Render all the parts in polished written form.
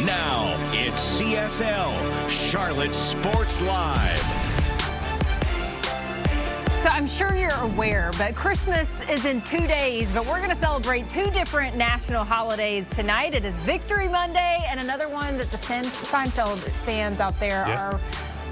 Now, it's CSL, Charlotte Sports Live. So I'm sure you're aware, but Christmas is in 2 days, but we're going to celebrate two different national holidays tonight. It is Victory Monday and another one that the Seinfeld fans out there are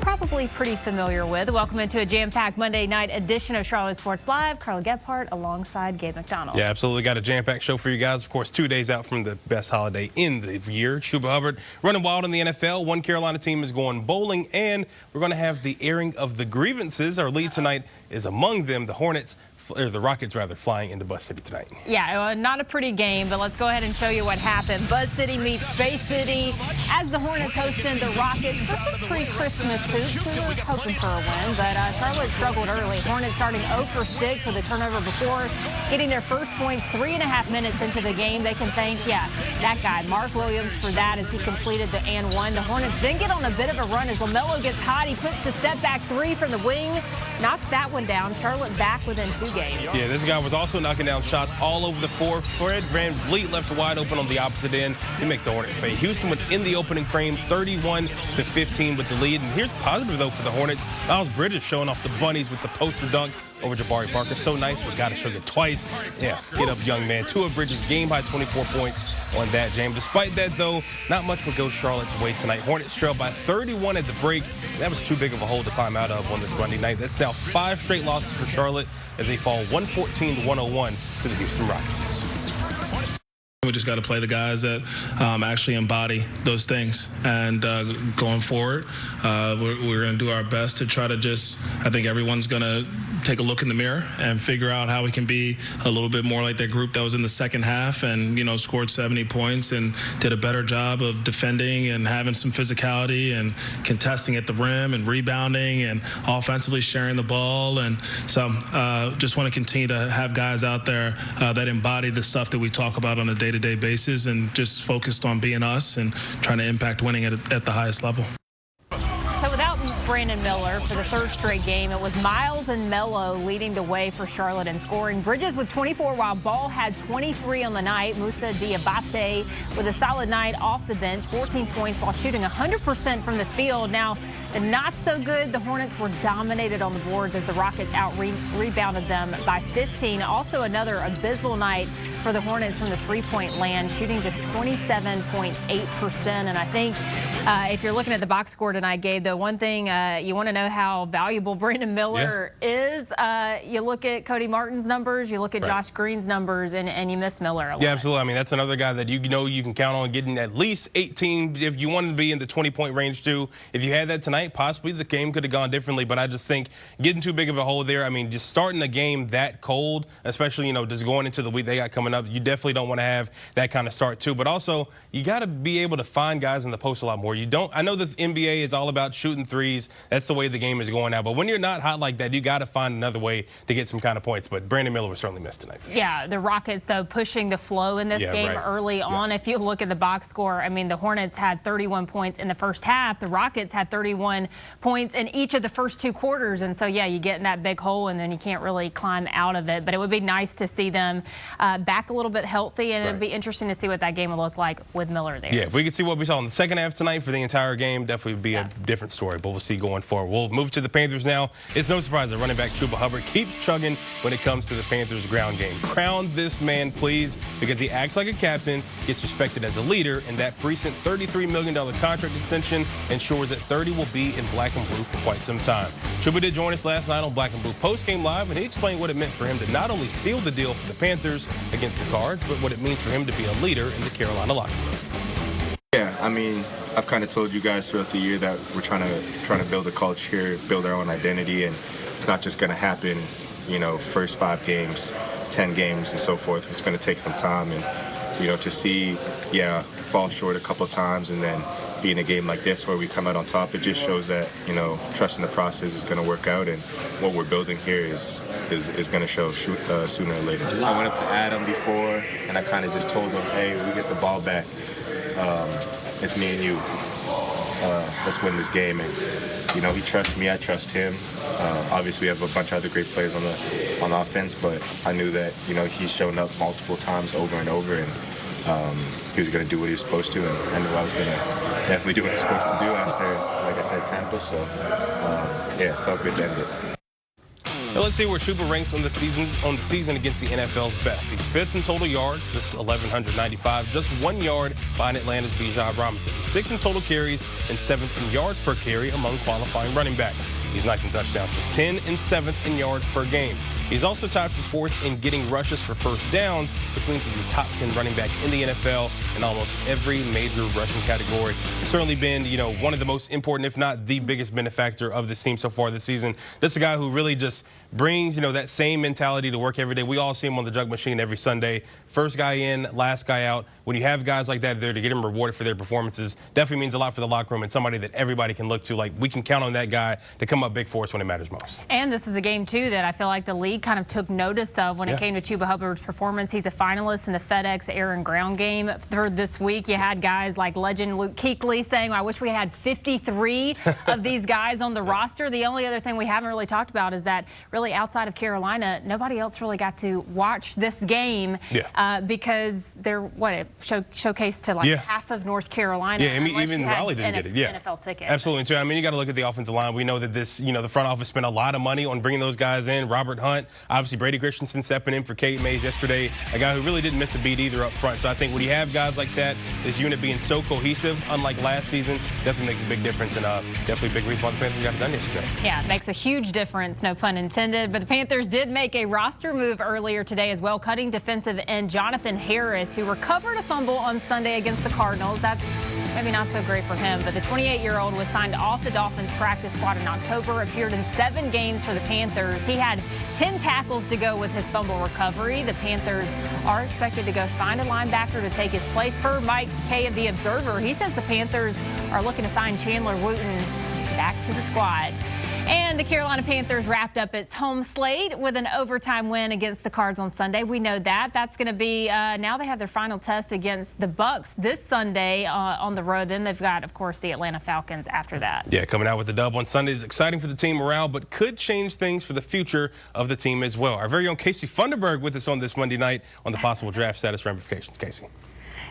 probably pretty familiar with. Welcome into a jam-packed Monday night edition of Charlotte Sports Live. Carla Gephardt alongside Gabe McDonald. Yeah, absolutely. Got a jam-packed show for you guys. Of course, 2 days out from the best holiday in the year. Chuba Hubbard running wild in the NFL. One Carolina team is going bowling, and we're going to have the airing of the grievances. Our lead tonight is among them, the Hornets. Or the Rockets, rather, flying into Buzz City tonight. Yeah, not a pretty game, but let's go ahead and show you what happened. Buzz City meets Bay City as the Hornets hosting the Rockets for some pre-Christmas hoops. We were hoping for a win, but Charlotte struggled early. Hornets starting 0 for 6 with a turnover before getting their first points 3.5 minutes into the game. They can thank, that guy, Mark Williams, for that as he completed the and one. The Hornets then get on a bit of a run as LaMelo gets hot. He puts the step-back three from the wing, knocks that one down. Charlotte back within 2 games. Yeah, this guy was also knocking down shots all over the floor. Fred VanVleet left wide open on the opposite end. He makes the Hornets pay. Houston went in the opening frame, 31-15 with the lead. And here's positive, though, for the Hornets. Miles Bridges showing off the bunnies with the poster dunk over Jabari Parker. So nice. We got to show you twice. Yeah, get up, young man. Two of Bridges, game-high 24 points on that, James. Despite that, though, not much would go Charlotte's way tonight. Hornets trailed by 31 at the break. That was too big of a hole to climb out of on this Monday night. That's now 5 straight losses for Charlotte as they fall 114-101 to the Houston Rockets. We just got to play the guys that actually embody those things. And going forward, we're going to do our best to try to I think everyone's going to take a look in the mirror and figure out how we can be a little bit more like that group that was in the second half and, scored 70 points and did a better job of defending and having some physicality and contesting at the rim and rebounding and offensively sharing the ball. And so just want to continue to have guys out there that embody the stuff that we talk about on a day-to-day basis and just focused on being us and trying to impact winning at the highest level. So without Brandon Miller for the third straight game, it was Miles and Melo leading the way for Charlotte in scoring. Bridges with 24, while Ball had 23 on the night. Moussa Diabate with a solid night off the bench, 14 points while shooting 100% from the field. Now, not so good. The Hornets were dominated on the boards as the Rockets rebounded them by 15. Also another abysmal night for the Hornets from the three-point land, shooting just 27.8%. And I think if you're looking at the box score tonight, Gabe, the one thing you want to know how valuable Brandon Miller is, you look at Cody Martin's numbers, you look at Josh Green's numbers, and you miss Miller a lot. Yeah, absolutely. I mean, that's another guy that you can count on getting at least 18 if you wanted to be in the 20-point range, too. If you had that tonight, possibly the game could have gone differently, but I just think getting too big of a hole there, I mean, just starting a game that cold, especially, just going into the week they got coming up, you definitely don't want to have that kind of start, too. But also, you got to be able to find guys in the post a lot more. I know the NBA is all about shooting threes. That's the way the game is going now. But when you're not hot like that, you got to find another way to get some kind of points. But Brandon Miller was certainly missed tonight. Yeah, the Rockets, though, pushing the flow in this game early on. If you look at the box score, I mean, the Hornets had 31 points in the first half. The Rockets had 31 points in each of the first 2 quarters. And so, yeah, you get in that big hole, and then you can't really climb out of it. But it would be nice to see them back a little bit healthy, and it would be interesting to see what that game would look like with Miller there. Yeah, if we could see what we saw in the second half tonight for the entire game, definitely would be a different story. But we'll see going forward. We'll move to the Panthers now. It's no surprise that running back Chuba Hubbard keeps chugging when it comes to the Panthers' ground game. Crown this man, please, because he acts like a captain, gets respected as a leader, and that recent $33 million contract extension ensures that 30 will be in black and blue for quite some time. Chuba did join us last night on Black and Blue Postgame Live, and he explained what it meant for him to not only seal the deal for the Panthers against the Cards, but what it means for him to be a leader in the Carolina locker room. Yeah, I mean, I've kind of told you guys throughout the year that we're trying to build a culture here, build our own identity, and it's not just going to happen, first 5 games, 10 games, and so forth. It's going to take some time, and to see, fall short a couple of times, and then be in a game like this where we come out on top, it just shows that trusting the process is going to work out, and what we're building here is going to show sooner or later. I went up to Adam before, and I kind of just told him, hey, we get the ball back. It's me and you. Let's win this game. And, he trusts me. I trust him. Obviously, we have a bunch of other great players on offense, but I knew that, he's shown up multiple times over and over. And, he was going to do what he was supposed to, and I knew I was going to definitely do what I was supposed to do after, like I said, Tampa. So, yeah, it felt good to end it. Now let's see where Chuba ranks on the season against the NFL's best. He's 5th in total yards, this is 1,195, just 1 yard behind Atlanta's Bijan Robinson. He's 6th in total carries and 7th in yards per carry among qualifying running backs. He's 9th in touchdowns with 10 and 7th in yards per game. He's also tied for 4th in getting rushes for first downs, which means he's the top 10 running back in the NFL in almost every major rushing category. He's certainly been, one of the most important, if not the biggest benefactor of this team so far this season. Just a guy who really just brings, that same mentality to work every day. We all see him on the jug machine every Sunday. First guy in, last guy out. When you have guys like that there to get them rewarded for their performances, definitely means a lot for the locker room and somebody that everybody can look to. Like, we can count on that guy to come up big for us when it matters most. And this is a game, too, that I feel like the league kind of took notice of when it came to Chuba Hubbard's performance. He's a finalist in the FedEx Air and Ground game for this week. You had guys like legend Luke Kuechly saying, I wish we had 53 of these guys on the roster. The only other thing we haven't really talked about is that really outside of Carolina, nobody else really got to watch this game because they're, showcased to like half of North Carolina. Yeah, even Raleigh didn't get it. Yeah, NFL ticket. Absolutely. Too. I mean, you got to look at the offensive line. We know that this, the front office spent a lot of money on bringing those guys in. Robert Hunt, obviously Brady Christensen stepping in for Kate Mays yesterday, a guy who really didn't miss a beat either up front. So I think when you have guys like that, this unit being so cohesive, unlike last season, definitely makes a big difference, and definitely a big reason why the Panthers got it done yesterday. Yeah, it makes a huge difference, no pun intended. But the Panthers did make a roster move earlier today as well, cutting defensive end Jonathan Harris, who recovered a fumble on Sunday against the Cardinals. That's maybe not so great for him, but the 28-year-old was signed off the Dolphins practice squad in October, appeared in 7 games for the Panthers. He had 10 tackles to go with his fumble recovery. The Panthers are expected to go find a linebacker to take his place. Per Mike Kay of The Observer, he says the Panthers are looking to sign Chandler Wooten back to the squad. And the Carolina Panthers wrapped up its home slate with an overtime win against the Cards on Sunday. We know that. That's going to be, now they have their final test against the Bucs this Sunday on the road. Then they've got, of course, the Atlanta Falcons after that. Yeah, coming out with the dub on Sunday is exciting for the team morale, but could change things for the future of the team as well. Our very own Casey Funderburg with us on this Monday night on the possible draft status ramifications. Casey.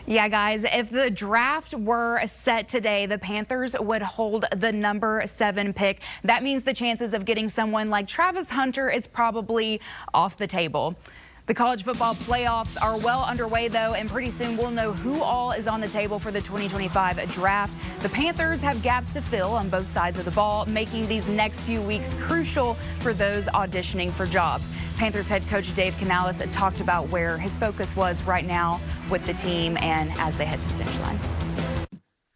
Yeah, guys, if the draft were set today, the Panthers would hold the number 7 pick. That means the chances of getting someone like Travis Hunter is probably off the table. The college football playoffs are well underway, though, and pretty soon we'll know who all is on the table for the 2025 draft. The Panthers have gaps to fill on both sides of the ball, making these next few weeks crucial for those auditioning for jobs. Panthers head coach Dave Canales talked about where his focus was right now with the team and as they head to the finish line.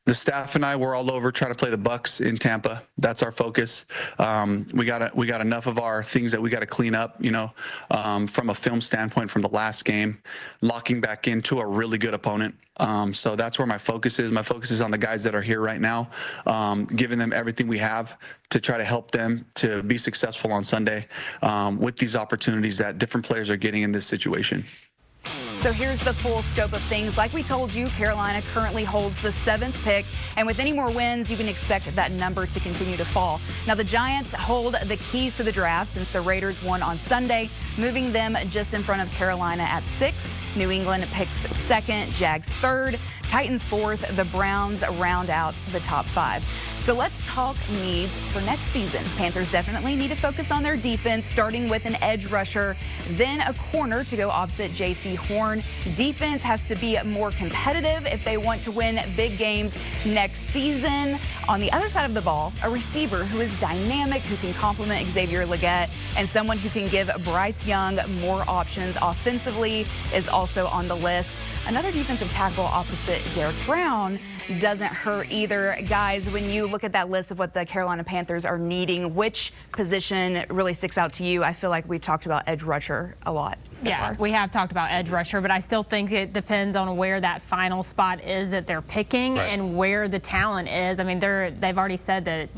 The staff and I were all over trying to play the Bucs in Tampa. That's our focus. We got enough of our things that we got to clean up, from a film standpoint from the last game, locking back into a really good opponent. So that's where my focus is. My focus is on the guys that are here right now, giving them everything we have to try to help them to be successful on Sunday with these opportunities that different players are getting in this situation. So here's the full scope of things. Like we told you, Carolina currently holds the 7th pick, and with any more wins, you can expect that number to continue to fall. Now, the Giants hold the keys to the draft since the Raiders won on Sunday, moving them just in front of Carolina at 6. New England picks 2nd, Jags 3rd, Titans 4th. The Browns round out the top 5. So let's talk needs for next season. Panthers definitely need to focus on their defense, starting with an edge rusher, then a corner to go opposite J.C. Horn. Defense has to be more competitive if they want to win big games next season. On the other side of the ball, a receiver who is dynamic, who can complement Xavier Legette, and someone who can give Bryce Young more options offensively is also on the list. Another defensive tackle opposite Derek Brown doesn't hurt either. Guys, when you look at that list of what the Carolina Panthers are needing, which position really sticks out to you? I feel like we've talked about edge rusher a lot so far. We have talked about edge rusher, but I still think it depends on where that final spot is that they're picking and where the talent is. I mean, they've already said that,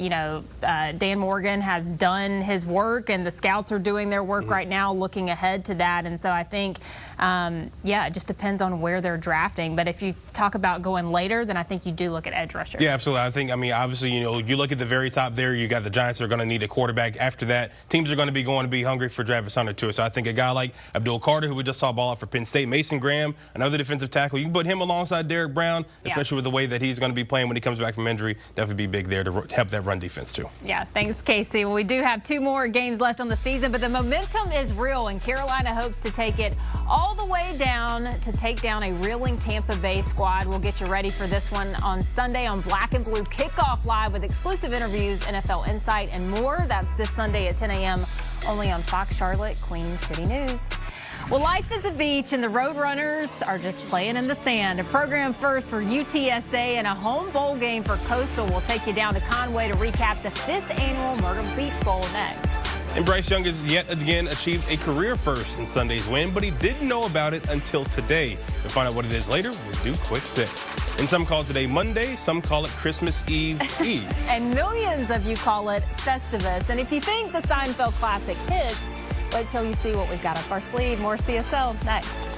Dan Morgan has done his work and the scouts are doing their work right now looking ahead to that. And so I think, it just depends on where they're drafting. But if you talk about going later, then I think think you do look at edge rusher. Yeah, absolutely. I mean, obviously, you look at the very top there, you got the Giants that are going to need a quarterback. After that, teams are going to be hungry for Travis Hunter, too. So I think a guy like Abdul Carter, who we just saw ball out for Penn State, Mason Graham, another defensive tackle, you can put him alongside Derek Brown, especially with the way that he's going to be playing when he comes back from injury. Definitely be big there to help that run defense, too. Yeah, thanks, Casey. Well, we do have 2 more games left on the season, but the momentum is real, and Carolina hopes to take it all the way down to take down a reeling Tampa Bay squad. We'll get you ready for this one on Sunday on Black and Blue Kickoff Live with exclusive interviews, NFL Insight, and more. That's this Sunday at 10 a.m. only on Fox Charlotte Queen City News. Well, life is a beach, and the Roadrunners are just playing in the sand. A program first for UTSA and a home bowl game for Coastal. We'll take you down to Conway to recap the 5th annual Myrtle Beach Bowl next. And Bryce Young has yet again achieved a career first in Sunday's win, but he didn't know about it until today. To find out what it is later, we'll do Quick 6. And some call today Monday, some call it Christmas Eve Eve. And millions of you call it Festivus. And if you think the Seinfeld classic hits, wait till you see what we've got up our sleeve. More CSL next.